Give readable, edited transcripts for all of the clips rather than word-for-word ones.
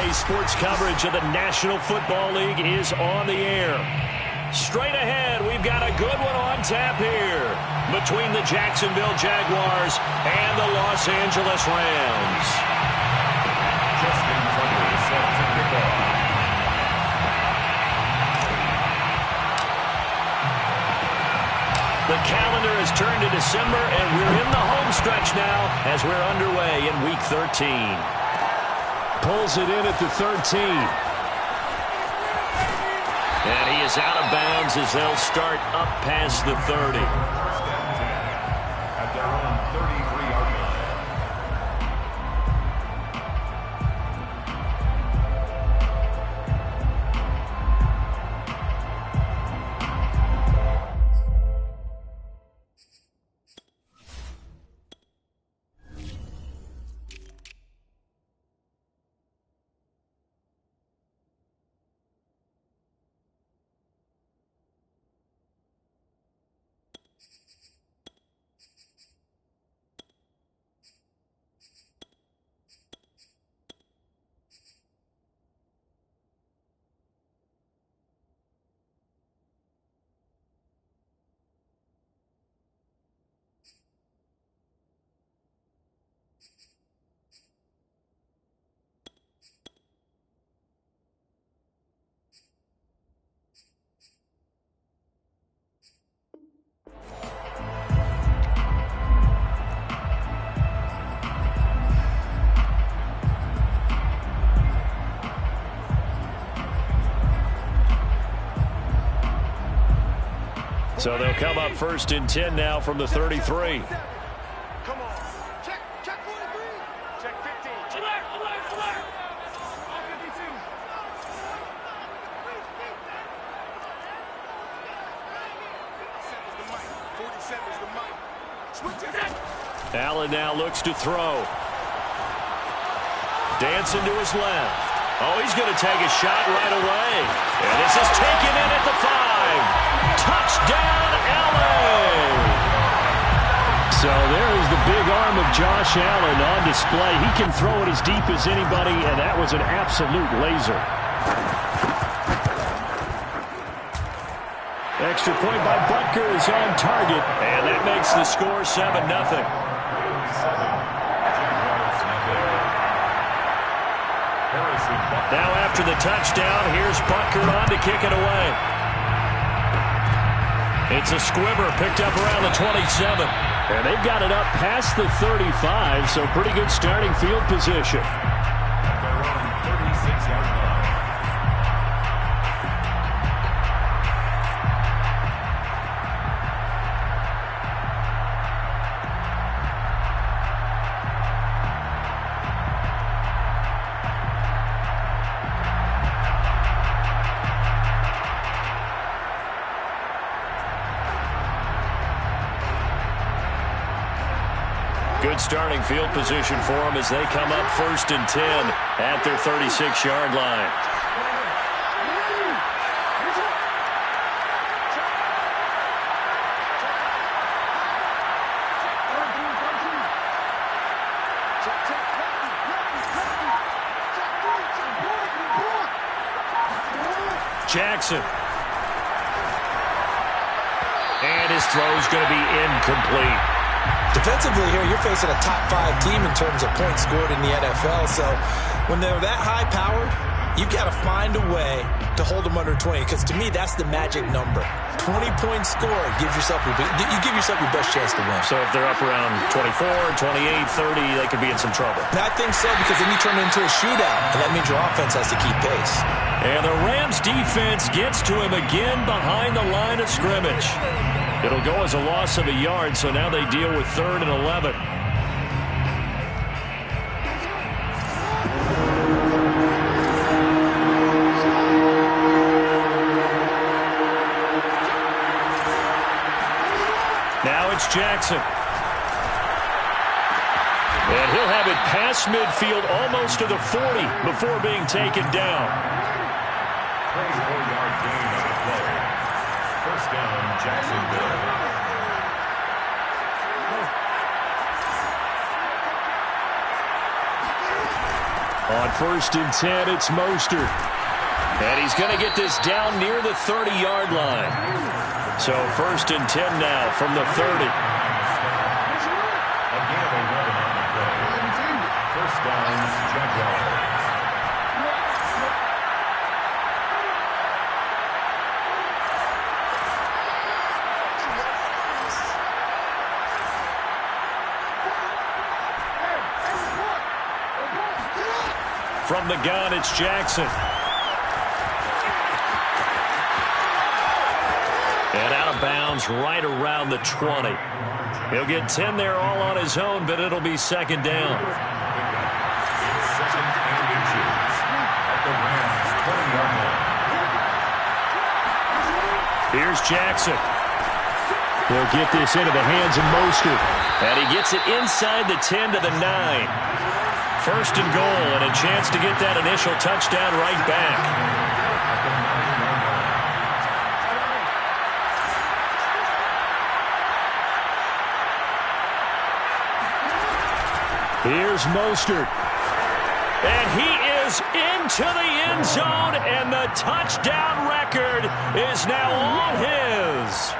Today's sports coverage of the National Football League is on the air. Straight ahead, we've got a good one on tap here between the Jacksonville Jaguars and the Los Angeles Rams. Justin Tucker is set to kick off. The calendar has turned to December, and we're in the home stretch now as we're underway in Week 13. Pulls it in at the 13. And he is out of bounds as they'll start up past the 30. At their own 33-yard line. So they'll come up 1st and 10 now from the 33. Come on. Check 43. Check 15. Alert. All 52. 47 is the mic. Switch it. Allen now looks to throw. Dancing to his left. Oh, he's going to take a shot right away. And this is taken in at the 5. Touchdown, Allen! So there is the big arm of Josh Allen on display. He can throw it as deep as anybody, and that was an absolute laser. Extra point by Butker is on target. And that makes the score 7-0. Now after the touchdown, here's Butker on to kick it away. It's a squibber picked up around the 27. And they've got it up past the 35, so pretty good starting field position. At their own 36-yard line. Good starting field position for them as they come up 1st and 10 at their 36-yard line. Jackson. And his throw is going to be incomplete. Defensively here, you're facing a top-5 team in terms of points scored in the NFL. So when they're that high-powered, you've got to find a way to hold them under 20. Because to me, that's the magic number. 20-point score gives yourself you give yourself your best chance to win. So if they're up around 24, 28, 30, they could be in some trouble. I think so, because then you turn it into a shootout, and that means your offense has to keep pace. And the Rams defense gets to him again behind the line of scrimmage. It'll go as a loss of a yard, so now they deal with 3rd and 11. Now it's Jackson. And he'll have it past midfield almost to the 40 before being taken down. 24-yard gain on the play. 1st down, Jacksonville. On 1st and 10, it's Mostert. And he's going to get this down near the 30-yard line. So 1st and 10 now from the 30. Again, a run on the play. First down, Jaguars. From the gun, it's Jackson. And out of bounds right around the 20. He'll get 10 there all on his own, but it'll be 2nd down. Second and inches at the Rams' 20-yard line. Here's Jackson. He'll get this into the hands of Mostert. And he gets it inside the 10 to the 9. 1st and goal, and a chance to get that initial touchdown right back. Here's Mostert. And he is into the end zone, and the touchdown record is now all his.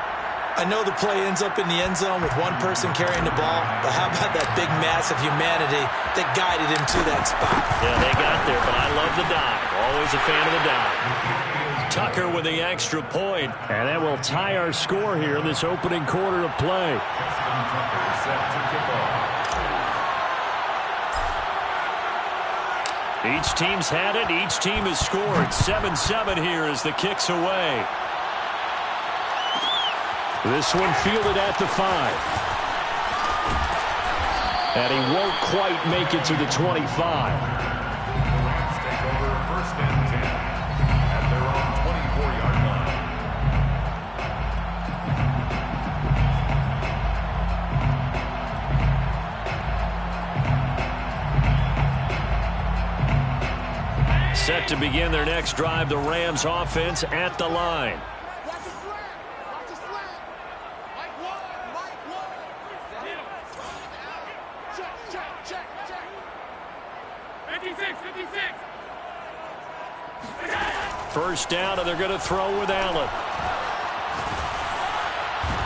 I know the play ends up in the end zone with one person carrying the ball, but how about that big mass of humanity that guided him to that spot? Yeah, they got there, but I love the dive. Always a fan of the dive. Tucker with the extra point. And that will tie our score here in this opening quarter of play. Kxng Doc set to kick off. Each team's had it. Each team has scored. 7-7 here as the kick's away. This one fielded at the 5. And he won't quite make it to the 25. The Rams take over 1st and 10 at their own 24-yard line. Set to begin their next drive, the Rams offense at the line. First down, and they're going to throw with Allen.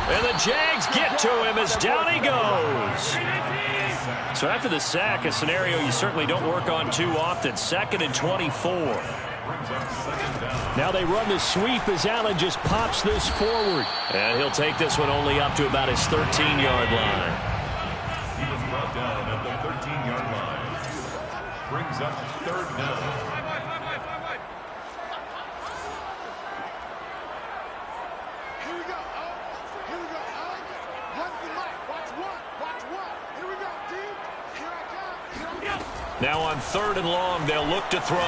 And the Jags get to him as down he goes. So after the sack, a scenario you certainly don't work on too often. 2nd and 24. Now they run the sweep as Allen just pops this forward. And he'll take this one only up to about his 13-yard line. He was brought down at the 13-yard line. Brings up 3rd down. Now on 3rd and long, they'll look to throw.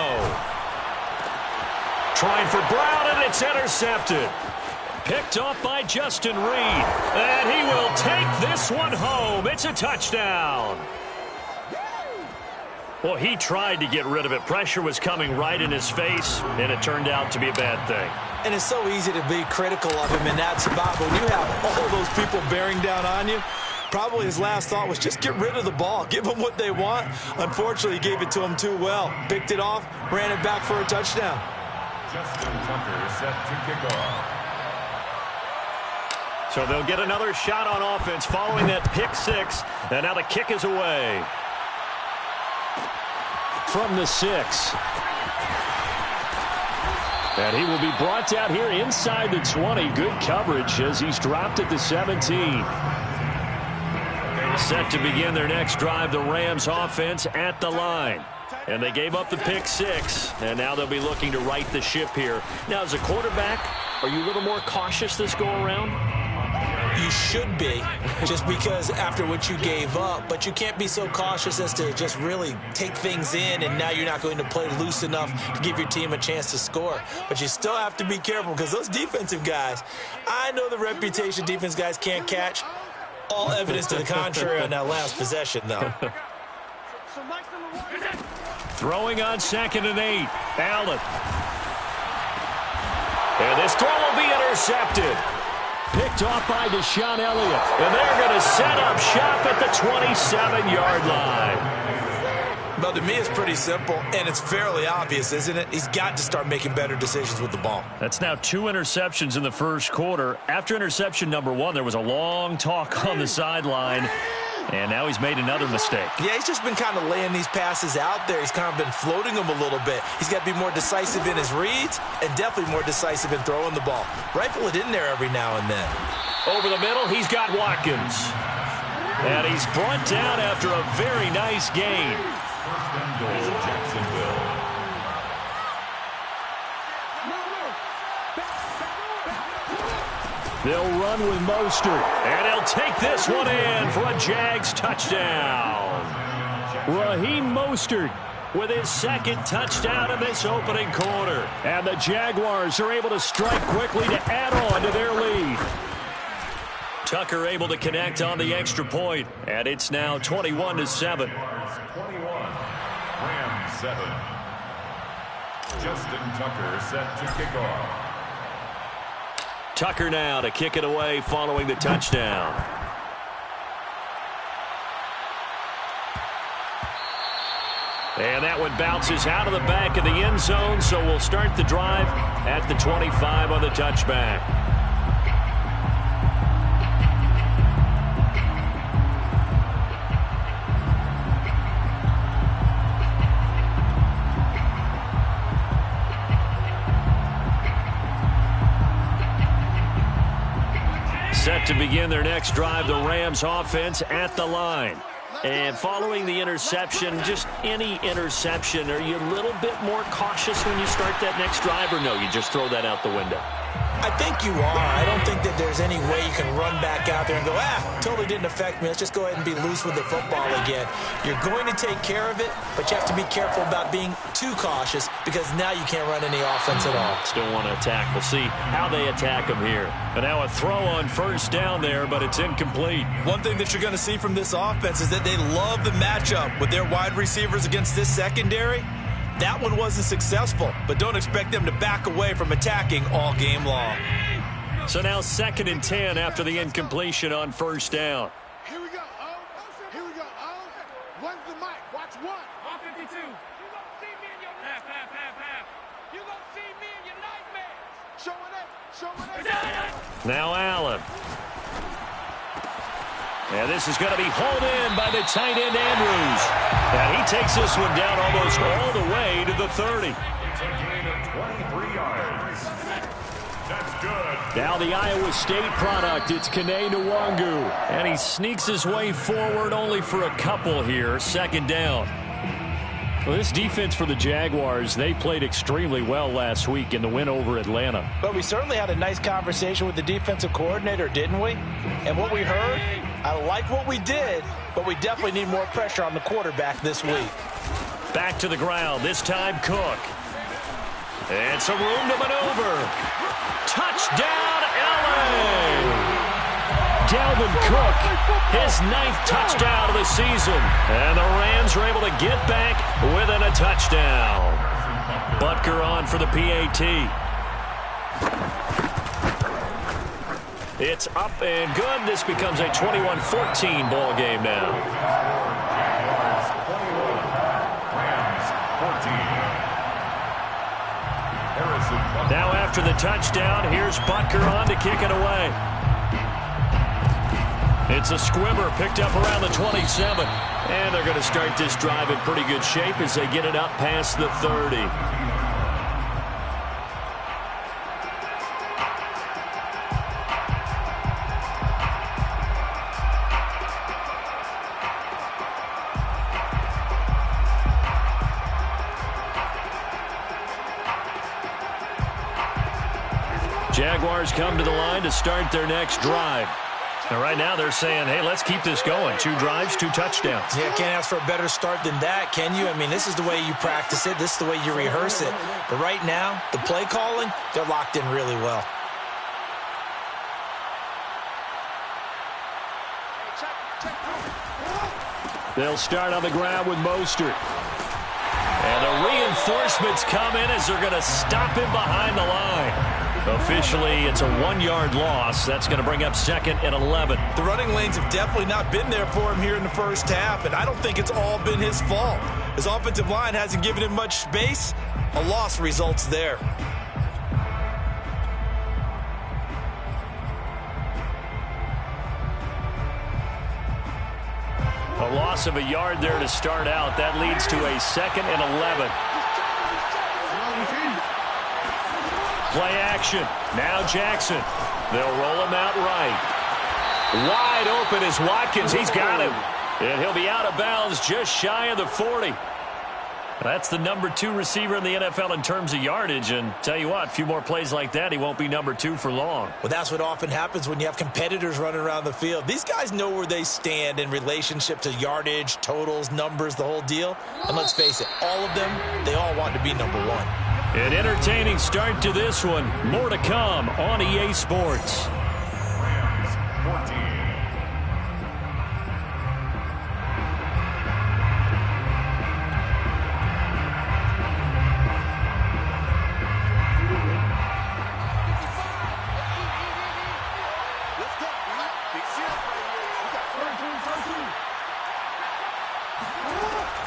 Trying for Brown, and it's intercepted. Picked off by Justin Reed. And he will take this one home. It's a touchdown. Well, he tried to get rid of it. Pressure was coming right in his face, and it turned out to be a bad thing. And it's so easy to be critical of him in that spot. When you have all those people bearing down on you, probably his last thought was just get rid of the ball. Give them what they want. Unfortunately, he gave it to them too well. Picked it off, ran it back for a touchdown. Justin Tucker set to kick off. So they'll get another shot on offense following that pick 6. And now the kick is away. From the 6. And he will be brought down here inside the 20. Good coverage as he's dropped at the 17. Set to begin their next drive, the Rams offense at the line. And they gave up the pick 6, and now they'll be looking to right the ship here. Now, as a quarterback, are you a little more cautious this go-around? You should be, just because after what you gave up, but you can't be so cautious as to just really take things in, and now you're not going to play loose enough to give your team a chance to score. But you still have to be careful because those defensive guys, I know the reputation defense guys can't catch. All evidence to the contrary on that last possession, though. Throwing on 2nd and 8. Allen. And this throw will be intercepted. Picked off by Deshaun Elliott. And they're going to set up shop at the 27-yard line. Well, to me, it's pretty simple, and it's fairly obvious, isn't it? He's got to start making better decisions with the ball. That's now 2 interceptions in the first quarter. After interception number 1, there was a long talk on the sideline, and now he's made another mistake. Yeah, he's just been kind of laying these passes out there. He's kind of been floating them a little bit. He's got to be more decisive in his reads and definitely more decisive in throwing the ball. Rifle it in there every now and then. Over the middle, he's got Watkins. And he's brought down after a very nice gain. First and goal, Jacksonville. They'll run with Mostert. And he'll take this one in for a Jags touchdown. Raheem Mostert With his second touchdown in this opening quarter. And the Jaguars are able to strike quickly to add on to their lead. Tucker able to connect on the extra point, and it's now 21-7. 21, Rams 7. Justin Tucker set to kick off. Tucker now to kick it away following the touchdown. And that one bounces out of the back of the end zone, so we'll start the drive at the 25 on the touchback. Set to begin their next drive, the Rams offense at the line. And following the interception, just any interception, are you a little bit more cautious when you start that next drive, or no, you just throw that out the window? I think you are. I don't think that there's any way you can run back out there and go, totally didn't affect me. Let's just go ahead and be loose with the football again. You're going to take care of it, but you have to be careful about being too cautious because now you can't run any offense at all. Still want to attack. We'll see how they attack them here. But now a throw on first down there, but it's incomplete. One thing that you're going to see from this offense is that they love the matchup with their wide receivers against this secondary. That one wasn't successful, but don't expect them to back away from attacking all game long. So now 2nd and 10 after the incompletion on first down. Here we go, Here we go, When's the mic? Watch one. 52. You gonna see me in your half. You gonna see me in your nightmares. Showing it. Now Allen. And this is going to be hauled in by the tight end Andrews. And he takes this one down almost all the way to the 30. It's a gain of 23 yards. That's good. Now the Iowa State product, it's Kxng Doc. And he sneaks his way forward only for a couple here. 2nd down. Well, this defense for the Jaguars, they played extremely well last week in the win over Atlanta. But we certainly had a nice conversation with the defensive coordinator, didn't we? And what we heard, I like what we did, but we definitely need more pressure on the quarterback this week. Back to the ground, this time Cook. And some room to maneuver. Touchdown, LA! Dalvin Cook, his 9th touchdown of the season. And the Rams are able to get back within a touchdown. Butker on for the PAT. It's up and good. This becomes a 21-14 ball game now. Now after the touchdown, here's Butker on to kick it away. It's a squibber picked up around the 27. And they're going to start this drive in pretty good shape as they get it up past the 30. Jaguars come to the line to start their next drive. And right now they're saying, hey, let's keep this going. 2 drives, 2 touchdowns. Yeah, can't ask for a better start than that, can you? I mean, this is the way you practice it. This is the way you rehearse it. But right now, the play calling, they're locked in really well. they'll start on the ground with Mostert. And the reinforcements come in as they're going to stop him behind the line. Officially, it's a 1-yard loss. That's going to bring up 2nd and 11. The running lanes have definitely not been there for him here in the first half, and I don't think it's all been his fault. His offensive line hasn't given him much space. A loss results there. A loss of a yard there to start out. That leads to a 2nd and 11. Play action. Now Jackson. They'll roll him out right. Wide open is Watkins. He's got him. And he'll be out of bounds just shy of the 40. That's the number 2 receiver in the NFL in terms of yardage. And tell you what, a few more plays like that, he won't be number 2 for long. Well, that's what often happens when you have competitors running around the field. These guys know where they stand in relationship to yardage, totals, numbers, the whole deal. And let's face it, all of them, they all want to be number 1. An entertaining start to this one. More to come on EA Sports. Rams 14.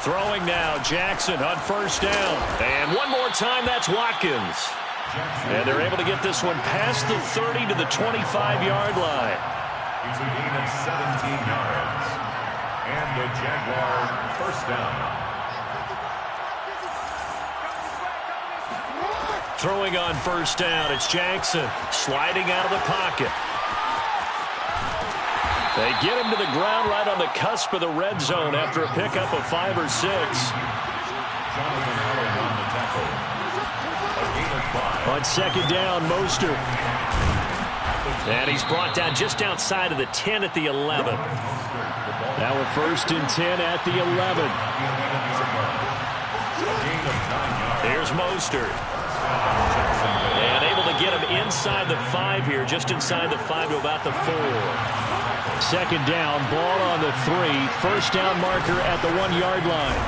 Throwing now, Jackson on first down. And one more time, that's Watkins. And they're able to get this one past the 30 to the 25-yard line. He's a gain of 17 yards. And the Jaguar first down. Throwing on first down, it's Jackson. Sliding out of the pocket. They get him to the ground right on the cusp of the red zone after a pickup of 5 or 6. On second down, Mostert. And he's brought down just outside of the 10 at the 11. Now with 1st and 10 at the 11. Here's Mostert. And able to get him inside the 5 here, just inside the 5 to about the 4. Second down, ball on the 3. First down marker at the 1-yard line.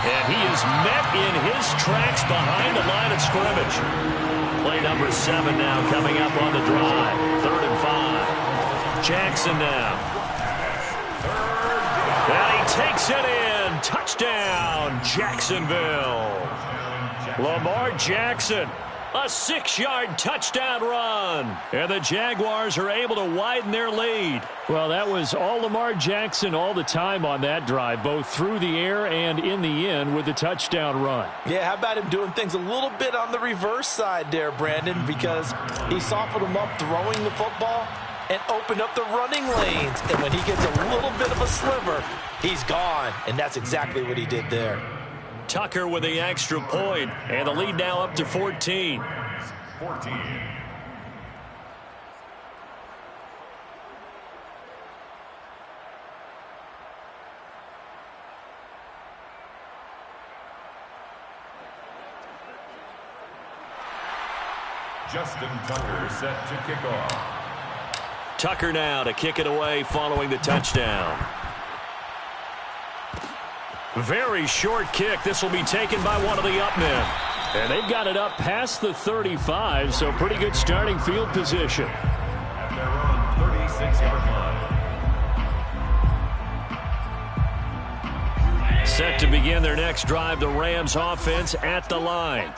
And he is met in his tracks behind the line of scrimmage. Play number 7 now coming up on the drive. 3rd and 5. Jackson now. And he takes it in. Touchdown, Jacksonville. Lamar Jackson. A 6-yard touchdown run. And the Jaguars are able to widen their lead. Well, that was all Lamar Jackson all the time on that drive, both through the air and in the end with the touchdown run. Yeah, how about him doing things a little bit on the reverse side there, Brandon, because he softened him up throwing the football and opened up the running lanes. And when he gets a little bit of a sliver, he's gone. And that's exactly what he did there. Tucker with the extra point, and the lead now up to 14. 14. Justin Tucker set to kick off. Tucker now to kick it away following the touchdown. Very short kick. This will be taken by one of the up men. And they've got it up past the 35, so pretty good starting field position. At their own 36-yard line. Set to begin their next drive, the Rams offense at the line.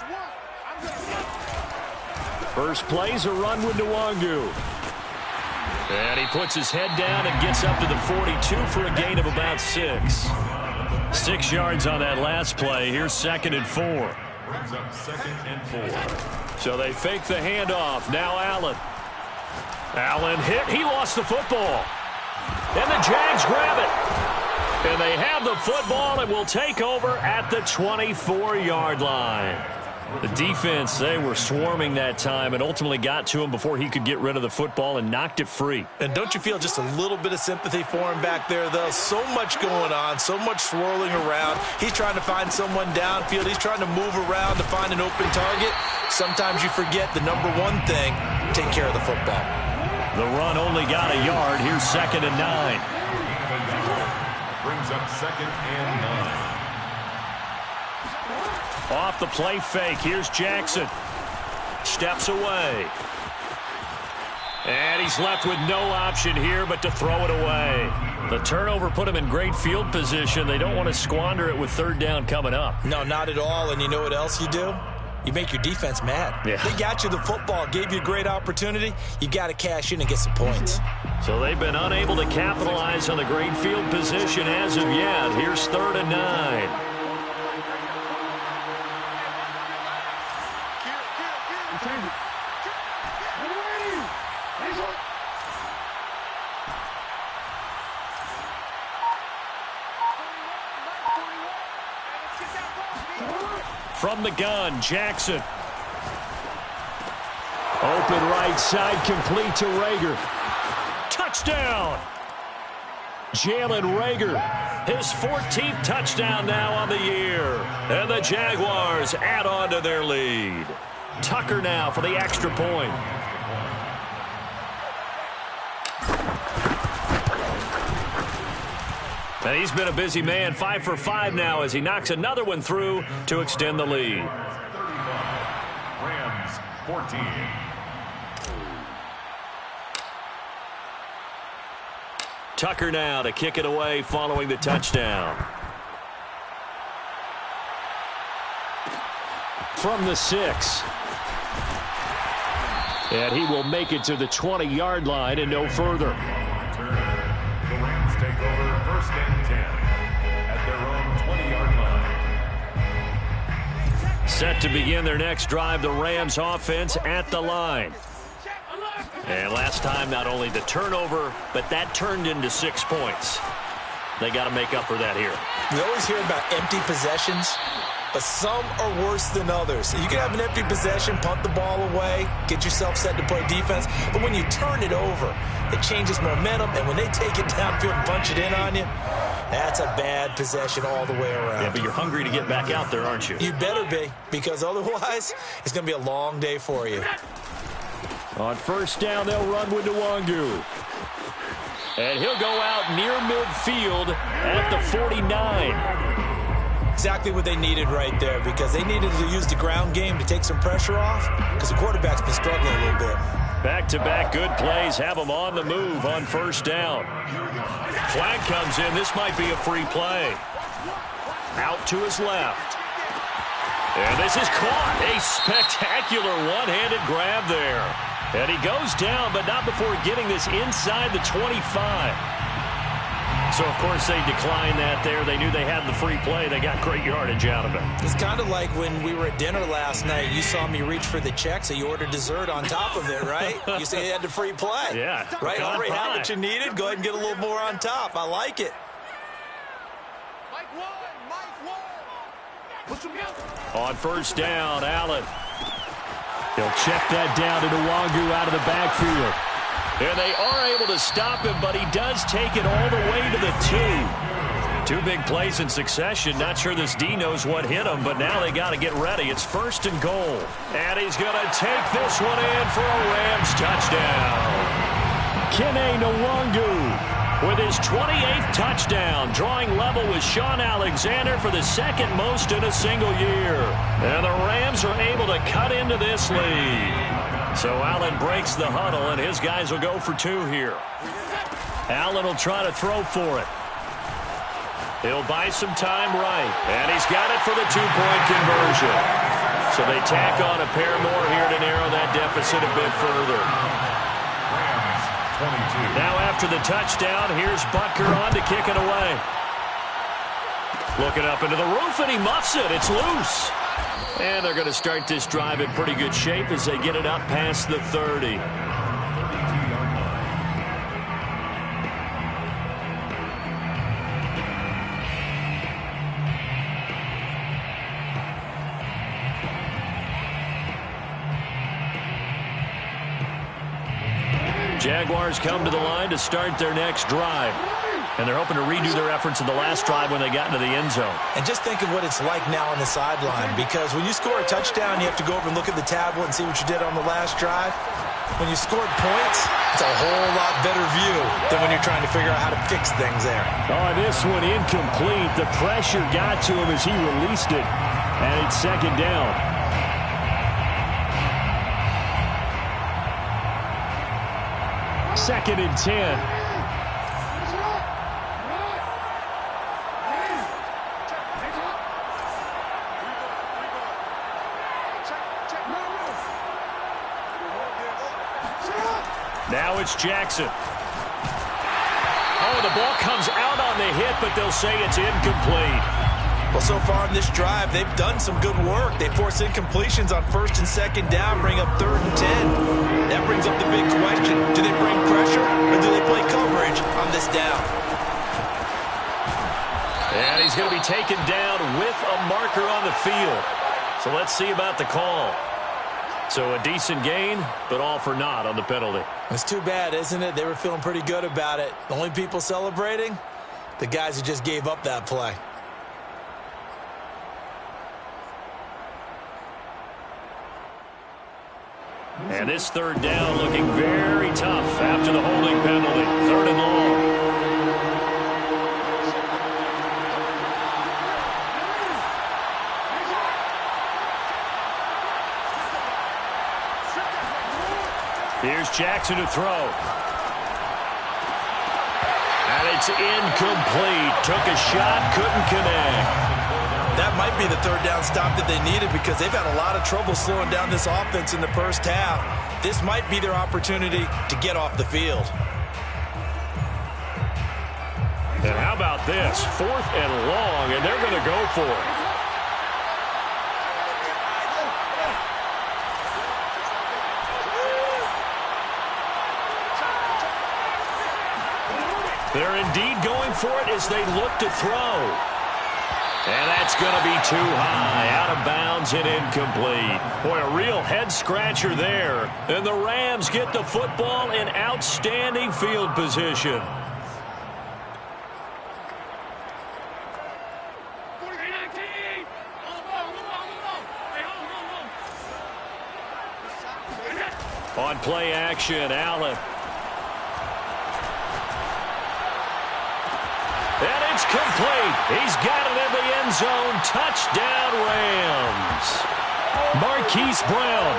First play's a run with Nwangu. And he puts his head down and gets up to the 42 for a gain of about 6. 6 yards on that last play. Here's 2nd and 4. Brings up 2nd and 4. So they fake the handoff. Now Allen. Allen hit. He lost the football. And the Jags grab it. And they have the football and will take over at the 24-yard line. The defense, they were swarming that time and ultimately got to him before he could get rid of the football and knocked it free. And don't you feel just a little bit of sympathy for him back there, though? So much going on, so much swirling around. He's trying to find someone downfield. He's trying to move around to find an open target. Sometimes you forget the number one thing, take care of the football. The run only got a yard. Here's 2nd and 9. Brings up 2nd and 9. Off the play fake. Here's Jackson. Steps away. And he's left with no option here but to throw it away. The turnover put him in great field position. They don't want to squander it with third down coming up. No, not at all. And you know what else you do? You make your defense mad. Yeah. They got you the football, gave you a great opportunity. You got to cash in and get some points. So they've been unable to capitalize on the great field position as of yet. Here's 3rd and 9. From the gun, Jackson. Open right side, complete to Rager. Touchdown! Jalen Rager, his 14th touchdown now on the year. And the Jaguars add on to their lead. Tucker now for the extra point. And he's been a busy man, 5 for 5 now as he knocks another one through to extend the lead. 35, Rams 14. Tucker now to kick it away following the touchdown. From the 6. And he will make it to the 20-yard line and no further. The Rams take over 1st and 10 at their own 20-yard line. Set to begin their next drive, the Rams offense at the line. And last time, not only the turnover, but that turned into 6 points. They got to make up for that here. We always hear about empty possessions, but some are worse than others. You can have an empty possession, punt the ball away, get yourself set to play defense, but when you turn it over, it changes momentum, and when they take it downfield and punch it in on you, that's a bad possession all the way around. Yeah, but you're hungry to get back out there, aren't you? You better be, because otherwise, it's going to be a long day for you. On 1st down, they'll run with Nwangu. And he'll go out near midfield at the 49. Exactly what they needed right there, because they needed to use the ground game to take some pressure off, because the quarterback's been struggling a little bit. Back-to-back good plays have them on the move on 1st down. Flag comes in. This might be a free play. Out to his left. And this is caught. A spectacular one-handed grab there. And he goes down, but not before getting this inside the 25. So, of course, they declined that there. They knew they had the free play. They got great yardage out of it. It's kind of like when we were at dinner last night. You saw me reach for the check, so you ordered dessert on top of it, right? You say you had the free play. Yeah. Right? Already had what you needed. Go ahead and get a little more on top. I like it. On 1st down, Allen. He'll check that down to Nwangu out of the backfield. And they are able to stop him, but he does take it all the way to the 2. 2 big plays in succession. Not sure this D knows what hit him, but now they got to get ready. It's 1st and goal. And he's going to take this one in for a Rams touchdown. Kxng Doc with his 28th touchdown, drawing level with Shawn Alexander for the 2nd most in a single year. And the Rams are able to cut into this lead. So Allen breaks the huddle, and his guys will go for 2 here. Allen will try to throw for it. He'll buy some time right, and he's got it for the 2-point conversion. So they tack on a pair more here to narrow that deficit a bit further. Now after the touchdown, here's Butker on to kick it away. Looking up into the roof, and he muffs it. It's loose. And they're going to start this drive in pretty good shape as they get it up past the 30. Jaguars come to the line to start their next drive. And they're hoping to redo their efforts in the last drive when they got into the end zone. And just think of what it's like now on the sideline, because when you score a touchdown, you have to go over and look at the tablet and see what you did on the last drive. When you scored points, it's a whole lot better view than when you're trying to figure out how to fix things there. Oh, this one incomplete. The pressure got to him as he released it. And it's second down. Second and 10. Now it's Jackson. Oh, the ball comes out on the hit, but they'll say it's incomplete. Well, so far in this drive, they've done some good work. They force incompletions on first and second down, bring up third and 10. That brings up the big question. Do they bring pressure or do they play coverage on this down? And he's going to be taken down with a marker on the field. So let's see about the call. So a decent gain, but all for naught on the penalty. It's too bad, isn't it? They were feeling pretty good about it. The only people celebrating, the guys who just gave up that play. And this third down looking very tough after the holding penalty. Third and long. Here's Jackson to throw. And it's incomplete. Took a shot, couldn't connect. That might be the third down stop that they needed because they've had a lot of trouble slowing down this offense in the first half. This might be their opportunity to get off the field. And how about this? Fourth and long, and they're going to go for it. They're indeed going for it as they look to throw. And that's going to be too high, out of bounds and incomplete. Boy, a real head-scratcher there. And the Rams get the football in outstanding field position. On play action, Allen. And it's complete. He's got it in the end zone. Touchdown, Rams. Marquise Brown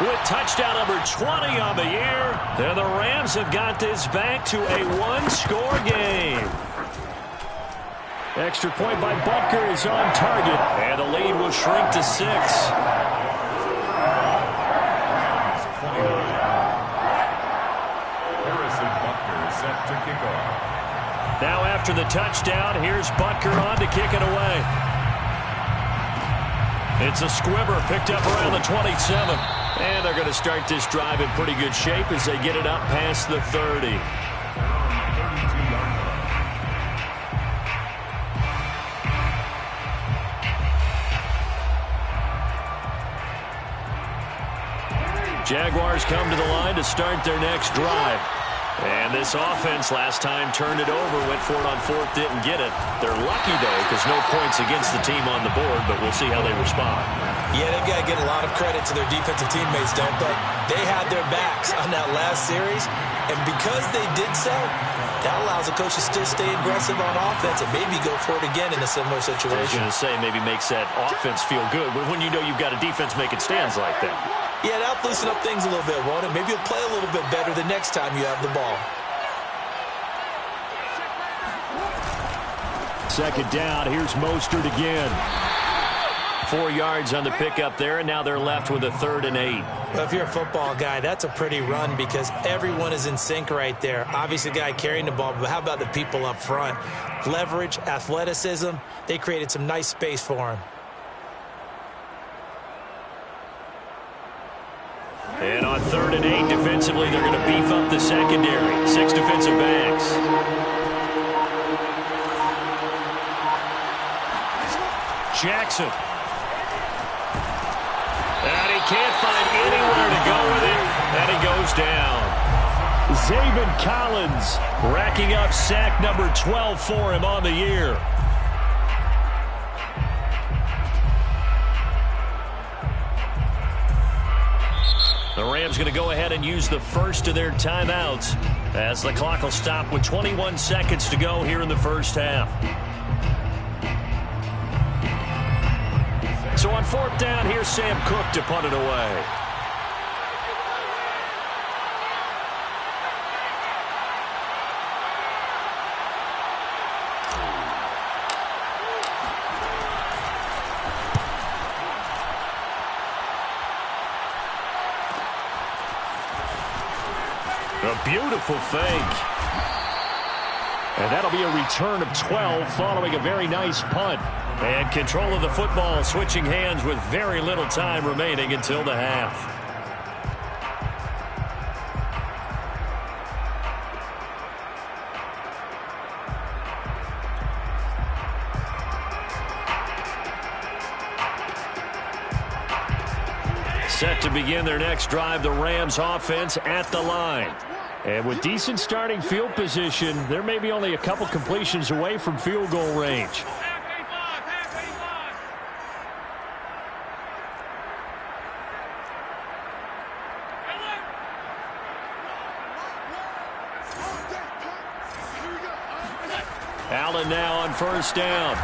with touchdown number 20 on the year. And the Rams have got this back to a one-score game. Extra point by Butker is on target. And the lead will shrink to 6. Harrison Butker set to kick off. Now after the touchdown, here's Butker on to kick it away. It's a squibber picked up around the 27. And they're going to start this drive in pretty good shape as they get it up past the 30. Jaguars come to the line to start their next drive. And this offense last time turned it over, went for it on fourth, didn't get it. They're lucky, though, because no points against the team on the board, but we'll see how they respond. Yeah, they've got to get a lot of credit to their defensive teammates, don't they? They had their backs on that last series, and because they did so, that allows the coach to still stay aggressive on offense and maybe go for it again in a similar situation. I was going to say, maybe makes that offense feel good, but when you know you've got a defense making stands like that. Yeah, that'll loosen up things a little bit, won't it? Maybe you'll play a little bit better the next time you have the ball. Second down, here's Mostert again. 4 yards on the pickup there, and now they're left with a 3rd and 8. Well, if you're a football guy, that's a pretty run because everyone is in sync right there. Obviously, the guy carrying the ball, but how about the people up front? Leverage, athleticism, they created some nice space for him. And on 3rd and 8 defensively, they're going to beef up the secondary. 6 defensive backs. Jackson. And he can't find anywhere to go with it. And he goes down. Zaven Collins racking up sack number 12 for him on the year. The Rams going to go ahead and use the first of their timeouts as the clock will stop with 21 seconds to go here in the first half. So on 4th down, here's Sam Cook to punt it away. A beautiful fake. And that'll be a return of 12 following a very nice punt. And control of the football switching hands with very little time remaining until the half. Set to begin their next drive, the Rams offense at the line. And with decent starting field position, there may be only a couple completions away from field goal range. Allen now on 1st down.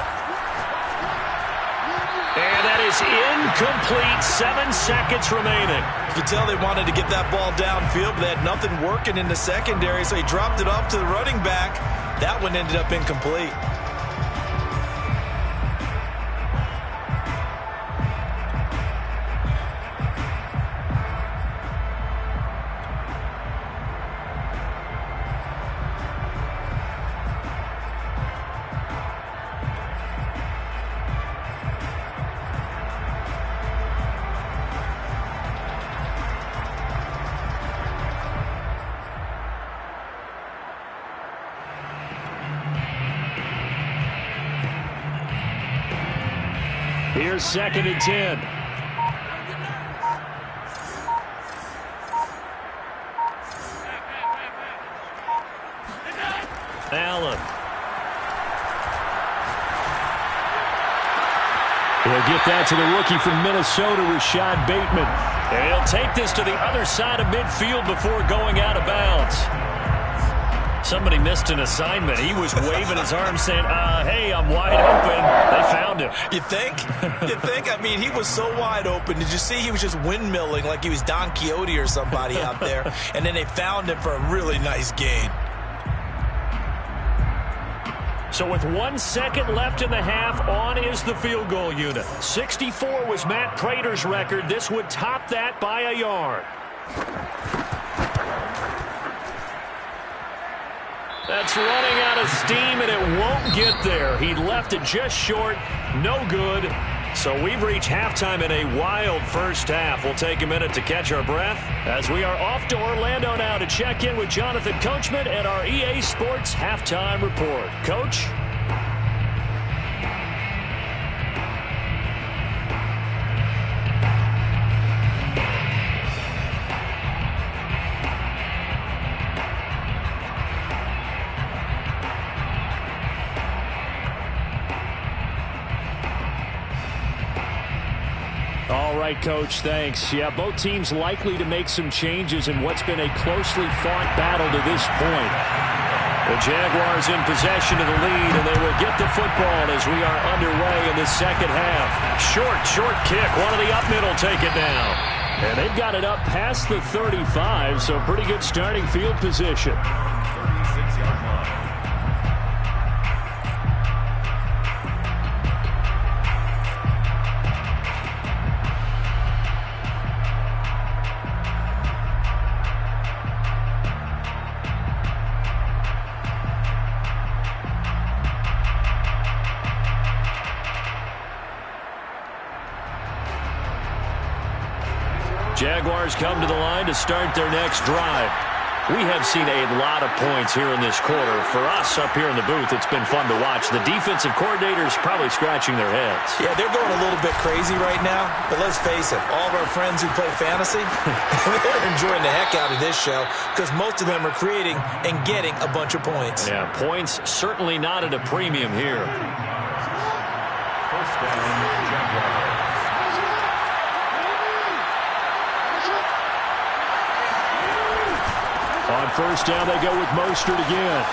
And that is incomplete. 7 seconds remaining. You can tell they wanted to get that ball downfield, but they had nothing working in the secondary, so he dropped it off to the running back. That one ended up incomplete. Here's 2nd and 10. Allen. He'll get that to the rookie from Minnesota, Rashad Bateman. And he'll take this to the other side of midfield before going out of bounds. Somebody missed an assignment. He was waving his arms saying, hey, I'm wide open. They found him. You think? You think? I mean, he was so wide open. Did you see he was just windmilling like he was Don Quixote or somebody out there? And then they found him for a really nice gain. So with 1 second left in the half, on is the field goal unit. 64 was Matt Prater's record. This would top that by a yard. That's running out of steam, and it won't get there. He left it just short. No good. So we've reached halftime in a wild first half. We'll take a minute to catch our breath as we are off to Orlando now to check in with Jonathan Coachman and our EA Sports Halftime Report. Coach? All right, Coach, thanks. Yeah, both teams likely to make some changes in what's been a closely fought battle to this point. The Jaguars in possession of the lead, and they will get the football as we are underway in the second half. Short kick. One of the up middle take it down. And they've got it up past the 35, so pretty good starting field position. 36-yard line. Jaguars come to the line to start their next drive. We have seen a lot of points here in this quarter. For us up here in the booth, it's been fun to watch. The defensive coordinators probably scratching their heads. Yeah, they're going a little bit crazy right now. But let's face it, all of our friends who play fantasy, they're enjoying the heck out of this show because most of them are creating and getting a bunch of points. Yeah, points certainly not at a premium here. First down, Jaguars. On first down, they go with Mostert again.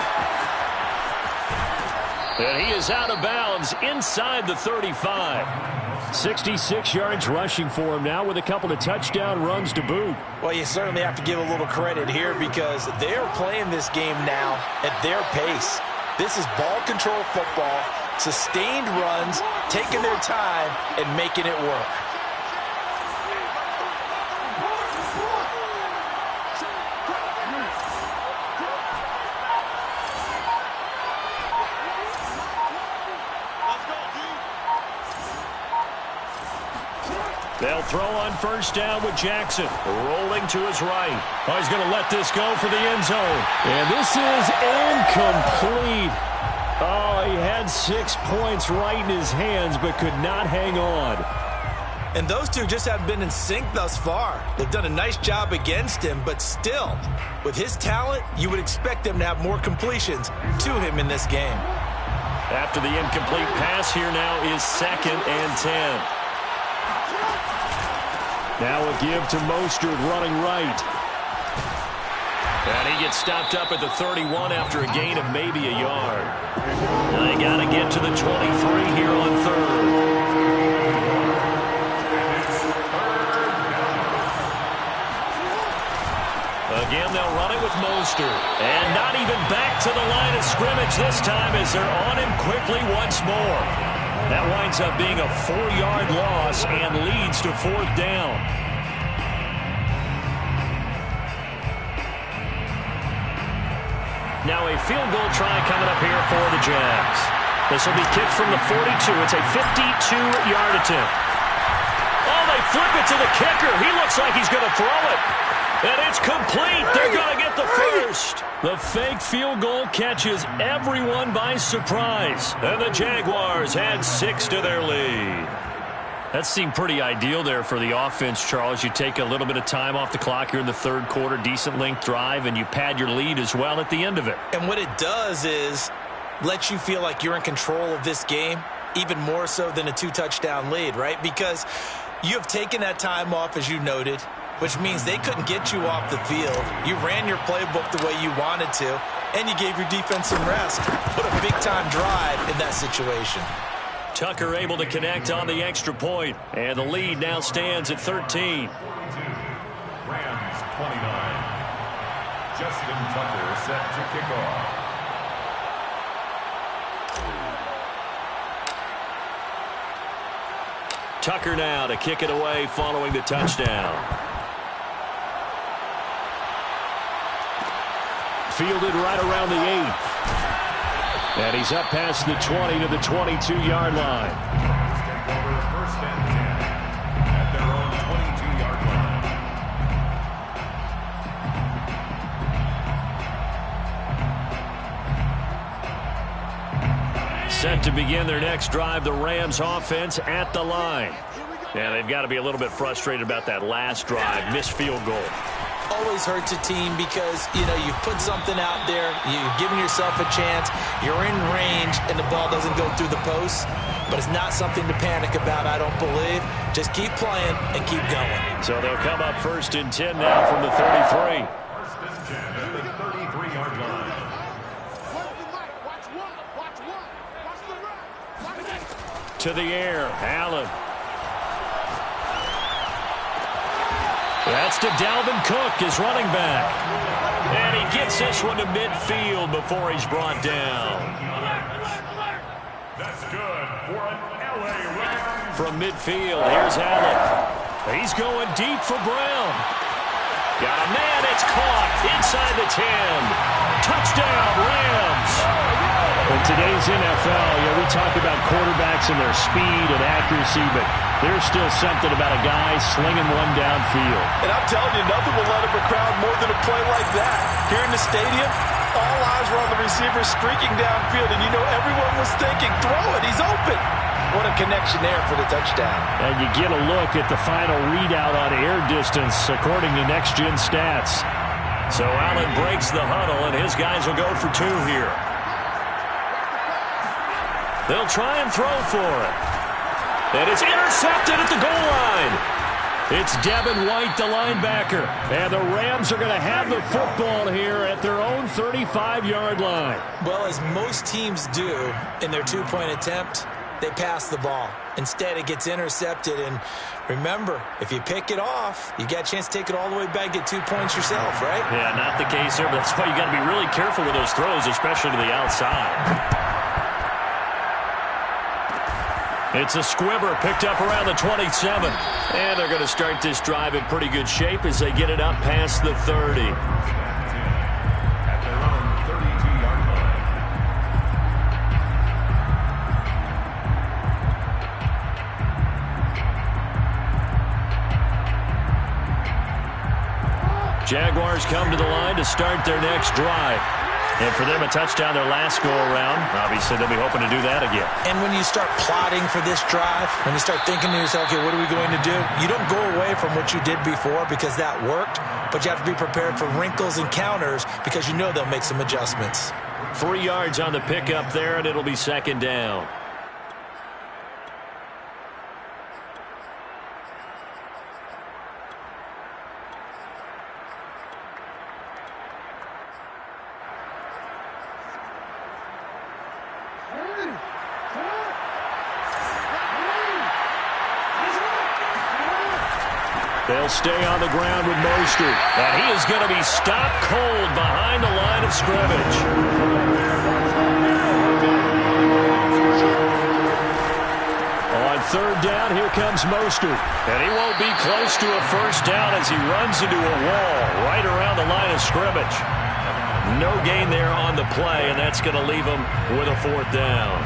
And he is out of bounds inside the 35. 66 yards rushing for him now with a couple of touchdown runs to boot. Well, you certainly have to give a little credit here because they are playing this game now at their pace. This is ball control football, sustained runs, taking their time, and making it work. They'll throw on first down with Jackson. Rolling to his right. Oh, he's going to let this go for the end zone. And this is incomplete. Oh, he had 6 points right in his hands, but could not hang on. And those two just haven't been in sync thus far. They've done a nice job against him, but still, with his talent, you would expect them to have more completions to him in this game. After the incomplete pass, here now is 2nd and 10. Now a give to Mostert running right. And he gets stopped up at the 31 after a gain of maybe a yard. They got to get to the 23 here on 3rd. Again, they'll run it with Mostert. And not even back to the line of scrimmage this time as they're on him quickly once more. That winds up being a 4-yard loss and leads to 4th down. Now a field goal try coming up here for the Jags. This will be kicked from the 42. It's a 52-yard attempt. Oh, they flip it to the kicker. He looks like he's going to throw it. And it's complete. They're going to get the first. The fake field goal catches everyone by surprise. And the Jaguars add 6 to their lead. That seemed pretty ideal there for the offense, Charles. You take a little bit of time off the clock here in the 3rd quarter, decent length drive, and you pad your lead as well at the end of it. And what it does is let you feel like you're in control of this game, even more so than a 2-touchdown lead, right? Because you have taken that time off, as you noted, which means they couldn't get you off the field. You ran your playbook the way you wanted to, and you gave your defense some rest. Put a big-time drive in that situation. Tucker able to connect on the extra point, and the lead now stands at 13. Rams 29. Justin Tucker set to kick off. Tucker now to kick it away following the touchdown. Fielded right around the 8. And he's up past the 20 to the 22-yard line. First and 10 at their own 22-yard line. Set to begin their next drive, the Rams offense at the line. Yeah, they've got to be a little bit frustrated about that last drive, missed field goal. Always hurts a team because, you know, you've put something out there, you've given yourself a chance, you're in range, and the ball doesn't go through the post. But it's not something to panic about, I don't believe. Just keep playing and keep going. So they'll come up 1st and 10 now from the 33. 1st and 10 at the 33-yard line. To the air, Allen. That's to Dalvin Cook, his running back. And he gets this one to midfield before he's brought down. That's good for an LA Rams. From midfield, here's Allen. He's going deep for Brown. Got a man, it's caught inside the 10. Touchdown, Rams. In today's NFL, we talk about quarterbacks and their speed and accuracy, but there's still something about a guy slinging one downfield. And I'm telling you, nothing will let up a crowd more than a play like that. Here in the stadium, all eyes were on the receiver streaking downfield, and you know everyone was thinking, throw it, he's open. What a connection there for the touchdown. And you get a look at the final readout on air distance, according to Next Gen Stats. So Allen breaks the huddle, and his guys will go for 2 here. They'll try and throw for it. And it's intercepted at the goal line. It's Devin White, the linebacker. And the Rams are going to have the football here at their own 35-yard line. Well, as most teams do in their 2-point attempt, they pass the ball. Instead, it gets intercepted. And remember, if you pick it off, you got a chance to take it all the way back, get 2 points yourself, right? Yeah, not the case here, but that's why you got to be really careful with those throws, especially to the outside. It's a squibber picked up around the 27. And they're going to start this drive in pretty good shape as they get it up past the 30. At their own 32-yard line. Jaguars come to the line to start their next drive. And for them, a touchdown their last go-around. Obviously, they'll be hoping to do that again. And when you start plotting for this drive, when you start thinking to yourself, okay, what are we going to do? You don't go away from what you did before because that worked, but you have to be prepared for wrinkles and counters because you know they'll make some adjustments. 3 yards on the pickup there, and it'll be second down. They'll stay on the ground with Mostert. And he is going to be stopped cold behind the line of scrimmage. On third down, here comes Mostert. And he won't be close to a first down as he runs into a wall right around the line of scrimmage. No gain there on the play, and that's going to leave him with a fourth down.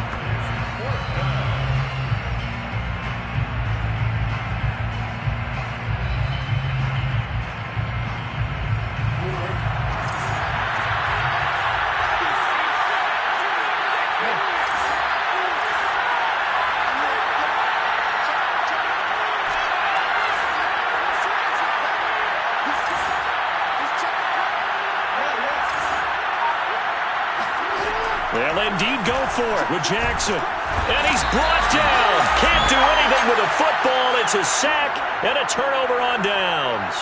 They'll indeed go for it with Jackson. And he's brought down. Can't do anything with a football. It's a sack and a turnover on downs.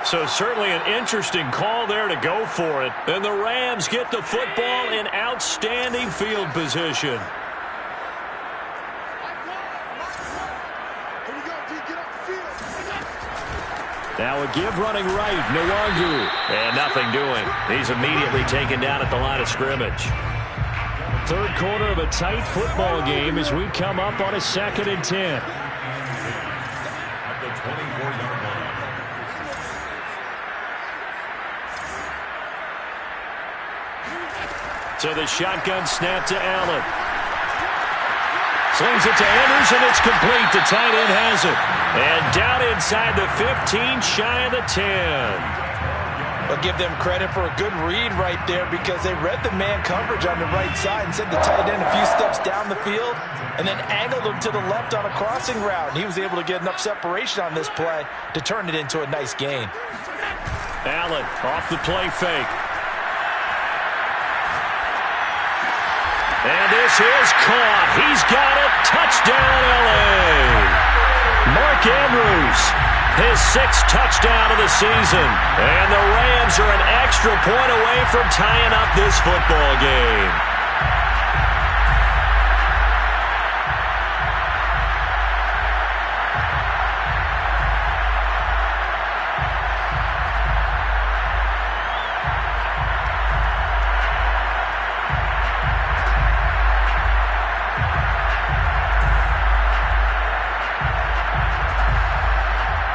So certainly an interesting call there to go for it. And the Rams get the football in outstanding field position. Now a give running right, Nwangu. And nothing doing. He's immediately taken down at the line of scrimmage. Third quarter of a tight football game as we come up on a 2nd and 10. At the 24-yard line. So the shotgun snap to Allen. Slings it to Andrews, and it's complete. The tight end has it. And down inside the 15, shy of the 10. I'll give them credit for a good read right there because they read the man coverage on the right side and sent the tight end a few steps down the field and then angled him to the left on a crossing route. And he was able to get enough separation on this play to turn it into a nice gain. Allen off the play fake. And this is caught. He's got it. Touchdown, L.A. Mark Andrews, his 6th touchdown of the season. And the Rams are an extra point away from tying up this football game.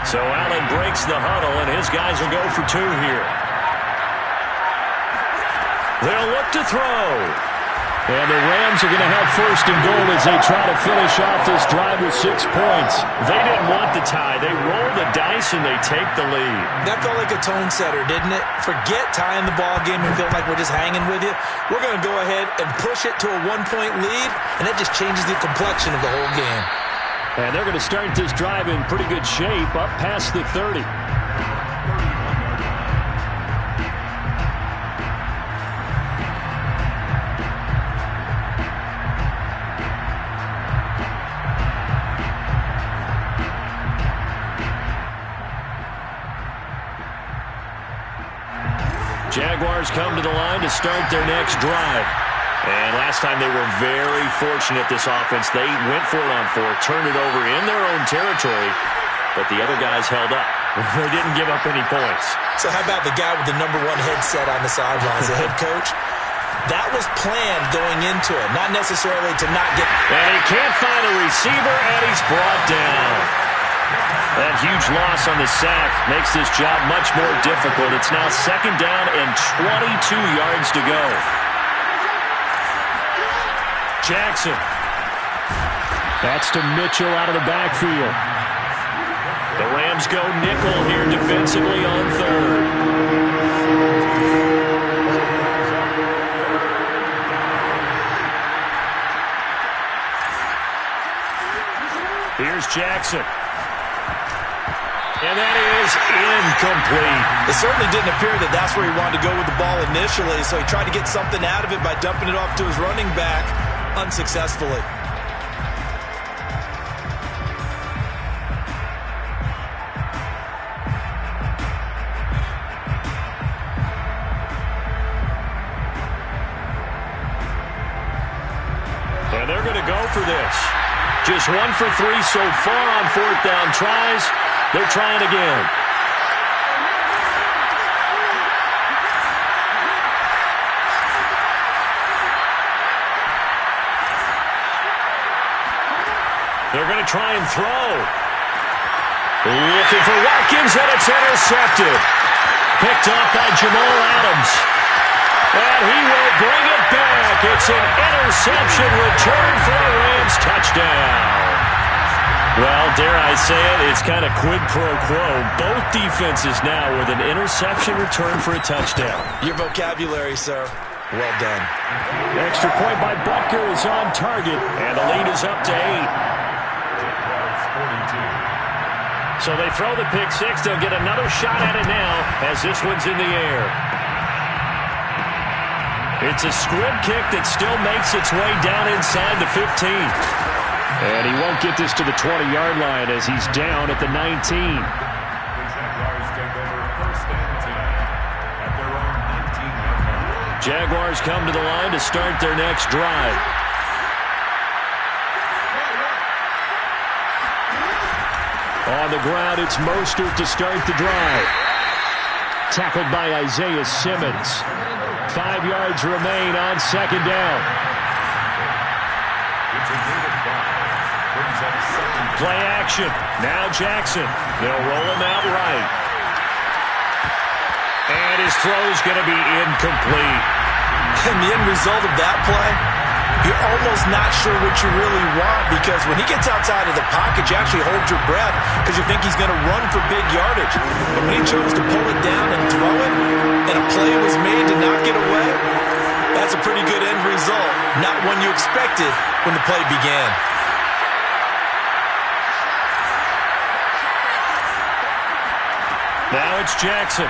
So Allen breaks the huddle, and his guys will go for 2 here. They'll look to throw. And the Rams are going to have 1st and goal as they try to finish off this drive with 6 points. They didn't want the tie. They roll the dice, and they take the lead. That felt like a tone setter, didn't it? Forget tying the ball game and feeling like we're just hanging with you. We're going to go ahead and push it to a 1-point lead, and that just changes the complexion of the whole game. And they're going to start this drive in pretty good shape up past the 30. Jaguars come to the line to start their next drive. And last time they were very fortunate, this offense. They went for it on fourth, turned it over in their own territory, but the other guys held up. They didn't give up any points. So how about the guy with the #1 headset on the sidelines, the head coach? That was planned going into it, not necessarily to not get... And he can't find a receiver, and he's brought down. That huge loss on the sack makes this job much more difficult. It's now 2nd down and 22 yards to go. Jackson. That's to Mitchell out of the backfield. The Rams go nickel here defensively on 3rd. Here's Jackson. And that is incomplete. It certainly didn't appear that that's where he wanted to go with the ball initially, so he tried to get something out of it by dumping it off to his running back unsuccessfully. And they're going to go for this. Just 1 for 3 so far on 4th down tries. They're trying again. They're going to try and throw. Looking for Watkins, and it's intercepted. Picked off by Jamal Adams. And he will bring it back. It's an interception return for a Rams touchdown. Well, dare I say it, it's kind of quid pro quo. Both defenses now with an interception return for a touchdown. Your vocabulary, sir. Well done. Extra point by Butker is on target, and the lead is up to 8. So they throw the pick six. They'll get another shot at it now as this one's in the air. It's a squib kick that still makes its way down inside the 15. And he won't get this to the 20-yard line as he's down at the 19. The Jaguars take over 1st and 10 at their own 19-yard line. Jaguars come to the line to start their next drive. On the ground, it's Mostert to start the drive. Tackled by Isaiah Simmons. 5 yards remain on 2nd down. It's a gain of 5. Brings up 2nd. Play action. Now Jackson. They'll roll him out right. And his throw's going to be incomplete. And the end result of that play, you're almost not sure what you really want, because when he gets outside of the pocket, you actually hold your breath because you think he's going to run for big yardage. But when he chose to pull it down and throw it, and a play was made to not get away, that's a pretty good end result. Not one you expected when the play began. Now it's Jackson.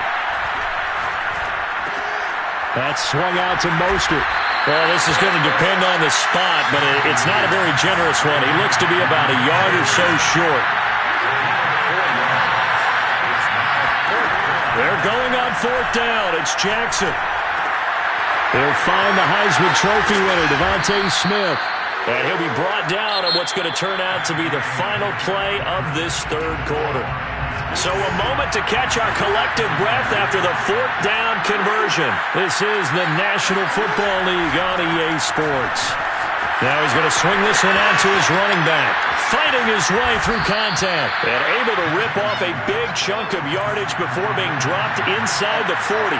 That's swung out to Mostert. Well, this is going to depend on the spot, but it's not a very generous one. He looks to be about a yard or so short. They're going on 4th down. It's Jackson. They'll find the Heisman Trophy winner, Devontae Smith. And he'll be brought down on what's going to turn out to be the final play of this 3rd quarter. So a moment to catch our collective breath after the 4th down conversion. This is the National Football League on EA Sports. Now he's going to swing this one out to his running back. Fighting his way through contact. And able to rip off a big chunk of yardage before being dropped inside the 40. 1st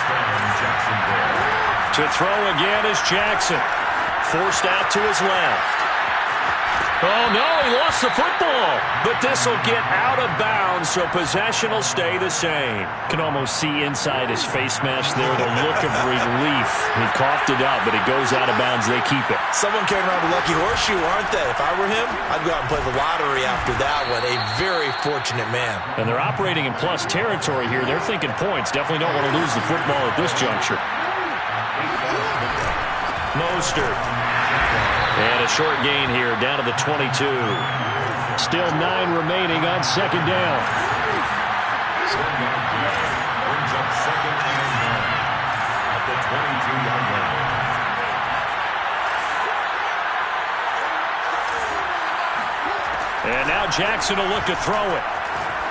down, Jacksonville. To throw again is Jackson. Forced out to his left. Oh, no, he lost the football. But this will get out of bounds, so possession will stay the same. Can almost see inside his face mask there the look of relief. He coughed it up, but it goes out of bounds. They keep it. Someone came around with a lucky horseshoe, aren't they? If I were him, I'd go out and play the lottery after that one. A very fortunate man. And they're operating in plus territory here. They're thinking points. Definitely don't want to lose the football at this juncture. Mostert. And a short gain here down to the 22. Still 9 remaining on 2nd down. Brings up 2nd and 9 at the Jackson will look to throw it.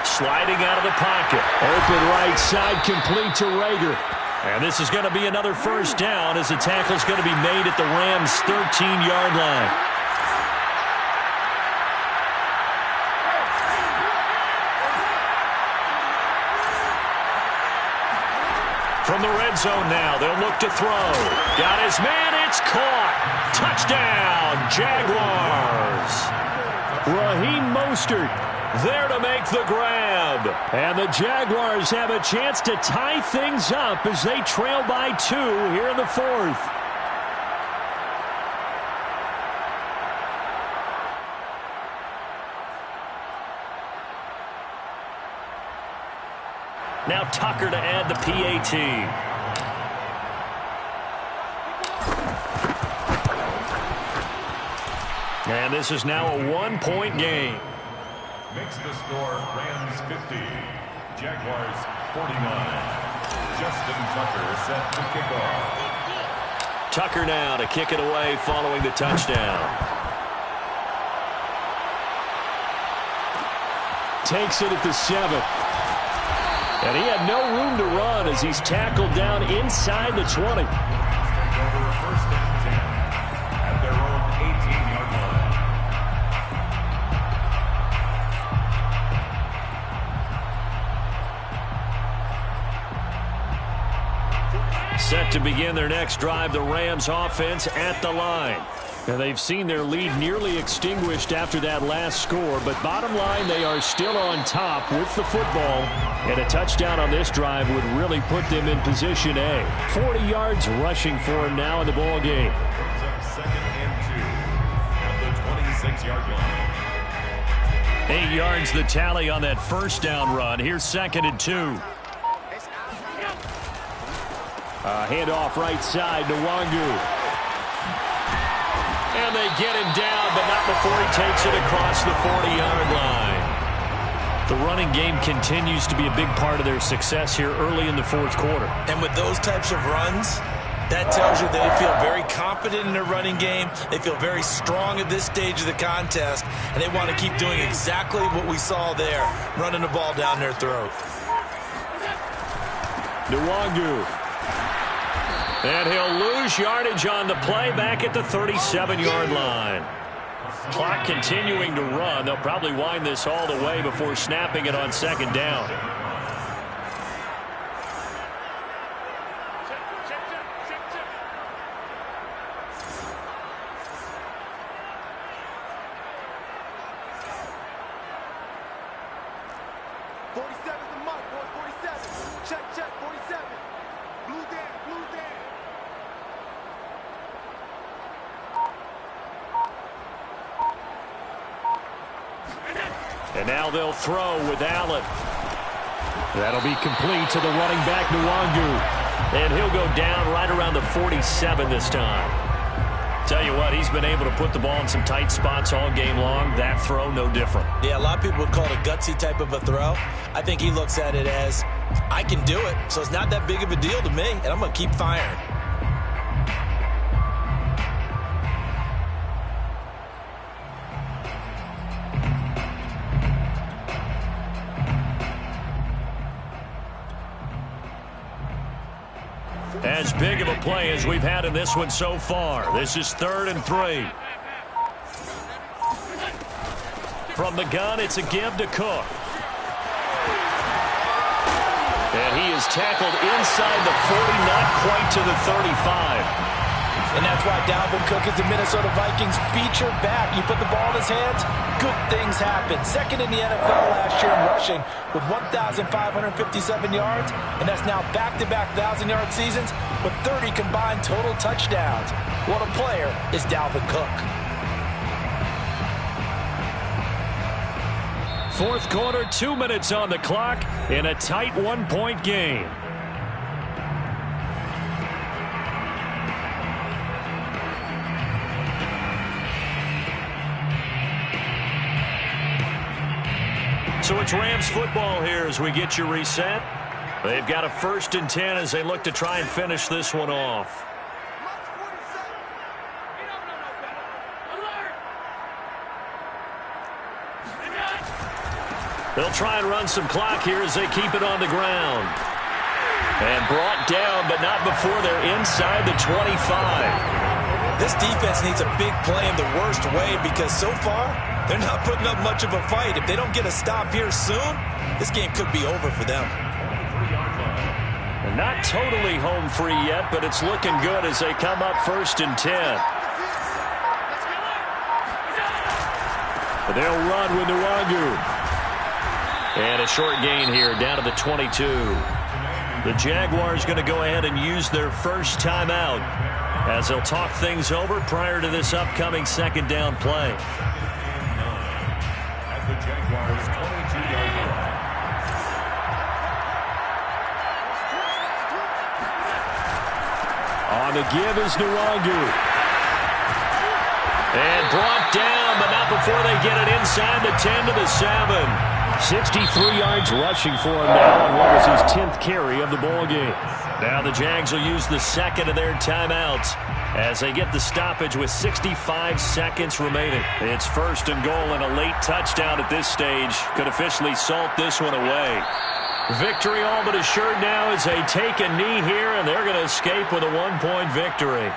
Sliding out of the pocket. Open right side, complete to Rager. And this is going to be another first down as the tackle is going to be made at the Rams' 13-yard line. From the red zone now, they'll look to throw. Got his man, it's caught. Touchdown, Jaguars. Raheem Mostert there to make the grab. And the Jaguars have a chance to tie things up as they trail by 2 here in the 4th. Now Tucker to add the PAT. And this is now a 1-point game. Makes the score Rams 50, Jaguars 49. Justin Tucker set to kick off. Tucker now to kick it away following the touchdown. Takes it at the 7. And he had no room to run as he's tackled down inside the 20. Over first and 10 at their own 18-yard line. Set to begin their next drive, the Rams offense at the line. And they've seen their lead nearly extinguished after that last score, but bottom line, they are still on top with the football, and a touchdown on this drive would really put them in position A. 40 yards rushing for him now in the ball game. Brings up 2nd and 2 at the 26-yard line. 8 yards the tally on that first down run. Here's 2nd and 2. Handoff right side to Wangu. And they get him down, but not before he takes it across the 40-yard line. The running game continues to be a big part of their success here early in the 4th quarter. And with those types of runs, that tells you they feel very confident in their running game. They feel very strong at this stage of the contest, and they want to keep doing exactly what we saw there, running the ball down their throat. Nwangu. And he'll lose yardage on the play back at the 37-yard line. Clock continuing to run. They'll probably wind this all the way before snapping it on 2nd down. And now they'll throw with Allen. That'll be complete to the running back, Nwangu. And he'll go down right around the 47 this time. Tell you what, he's been able to put the ball in some tight spots all game long. That throw, no different. Yeah, a lot of people would call it a gutsy type of a throw. I think he looks at it as, I can do it, so it's not that big of a deal to me, and I'm going to keep firing. As big of a play as we've had in this one so far. This is 3rd and 3. From the gun, it's a give to Cook. And he is tackled inside the 40, not quite to the 35. And that's why Dalvin Cook is the Minnesota Vikings featured back. You put the ball in his hands, good things happen. 2nd in the NFL last year in rushing with 1,557 yards, and that's now back-to-back 1,000-yard seasons with 30 combined total touchdowns. What a player is Dalvin Cook. 4th quarter, 2 minutes on the clock in a tight 1-point game. So it's Rams football here as we get you reset. They've got a 1st and 10 as they look to try and finish this one off. They'll try and run some clock here as they keep it on the ground. And brought down, but not before they're inside the 25. This defense needs a big play in the worst way because so far, they're not putting up much of a fight. If they don't get a stop here soon, this game could be over for them. And not totally home free yet, but it's looking good as they come up 1st and 10. But they'll run with Nwangu. And a short gain here down to the 22. The Jaguars going to go ahead and use their first timeout as they'll talk things over prior to this upcoming 2nd down play. At the Jaguars' 22-yard line. On the give is Nwangu. And brought down, but not before they get it inside the 10 to the 7. 63 yards rushing for him now on what was his 10th carry of the ball game. Now the Jags will use the 2nd of their timeouts as they get the stoppage with 65 seconds remaining. It's 1st and goal, and a late touchdown at this stage could officially salt this one away. Victory all but assured now as they take a knee here, and they're going to escape with a 1-point victory.